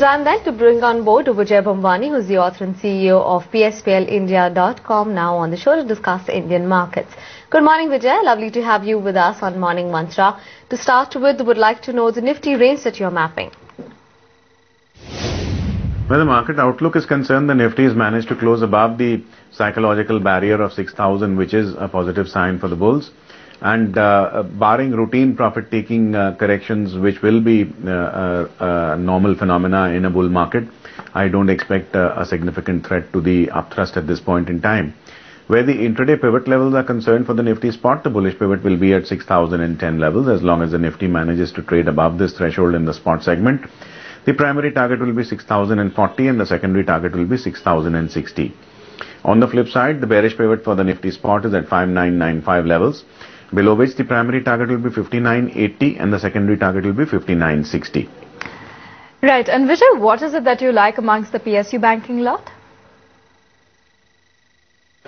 Time then to bring on board Vijay Bhamwani, who's the author and CEO of PSPLindia.com, now on the show to discuss the Indian markets. Good morning, Vijay. Lovely to have you with us on Morning Mantra. To start with, would like to know the Nifty range that you're mapping. Where the market outlook is concerned, the Nifty has managed to close above the psychological barrier of 6,000, which is a positive sign for the bulls. And barring routine profit-taking corrections, which will be a normal phenomena in a bull market, I don't expect a significant threat to the upthrust at this point in time. Where the intraday pivot levels are concerned for the Nifty spot, the bullish pivot will be at 6,010 levels as long as the Nifty manages to trade above this threshold in the spot segment. The primary target will be 6,040 and the secondary target will be 6,060. On the flip side, the bearish pivot for the Nifty spot is at 5995 levels, below which the primary target will be 5980 and the secondary target will be 5960. Right. And Vijay, what is it that you like amongst the PSU banking lot?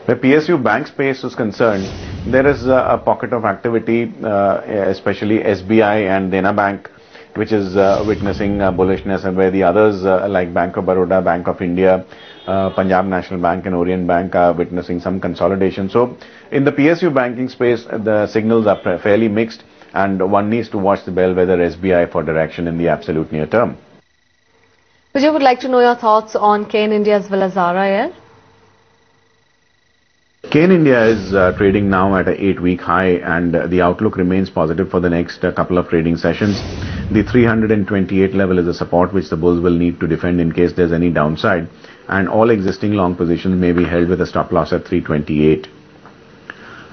Where PSU bank space is concerned, there is a pocket of activity, especially SBI and Dena Bank, which is witnessing bullishness, and where the others like Bank of Baroda, Bank of India, Punjab National Bank and Orient Bank are witnessing some consolidation. So in the PSU banking space, the signals are fairly mixed, and one needs to watch the bellwether SBI for direction in the absolute near term. Vijay, would like to know your thoughts on Cain India as well as Zara. Cain India is trading now at an 8-week high, and the outlook remains positive for the next couple of trading sessions. The 328 level is a support which the bulls will need to defend in case there's any downside, and all existing long positions may be held with a stop loss at 328.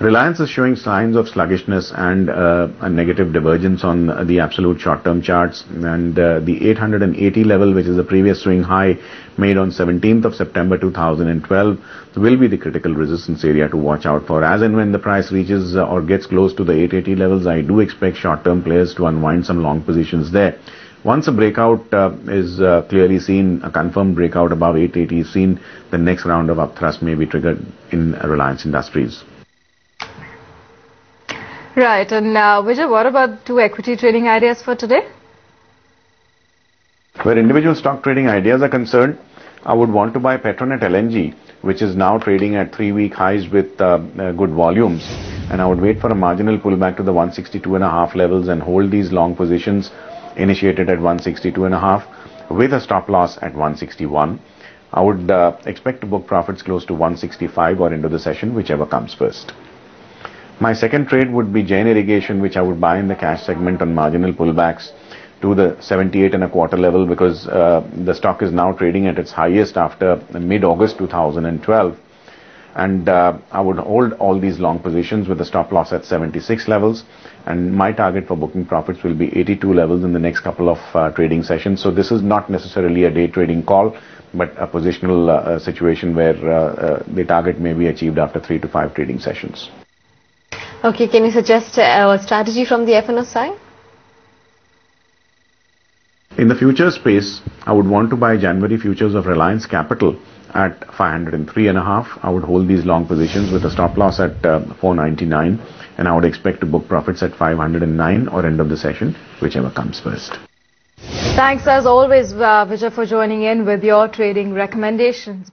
Reliance is showing signs of sluggishness and a negative divergence on the absolute short-term charts, and the 880 level, which is the previous swing high made on 17th of September 2012, will be the critical resistance area to watch out for. As and when the price reaches or gets close to the 880 levels, I do expect short-term players to unwind some long positions there. Once a breakout is clearly seen, a confirmed breakout above 880 is seen, the next round of upthrust may be triggered in Reliance Industries. Right. And Vijay, what about two equity trading ideas for today? Where individual stock trading ideas are concerned, I would want to buy Petronet LNG, which is now trading at 3-week highs with good volumes. And I would wait for a marginal pullback to the 162.5 levels and hold these long positions initiated at 162.5 with a stop loss at 161. I would expect to book profits close to 165 or into the session, whichever comes first. My second trade would be Jain Irrigation, which I would buy in the cash segment on marginal pullbacks to the 78.25 level, because the stock is now trading at its highest after mid-August 2012. And I would hold all these long positions with a stop loss at 76 levels. And my target for booking profits will be 82 levels in the next couple of trading sessions. So this is not necessarily a day trading call, but a positional situation where the target may be achieved after 3 to 5 trading sessions. Okay, can you suggest a strategy from the F&O side? In the future space, I would want to buy January futures of Reliance Capital at 503.5. I would hold these long positions with a stop loss at 499, and I would expect to book profits at 509 or end of the session, whichever comes first. Thanks as always, Vijay, for joining in with your trading recommendations.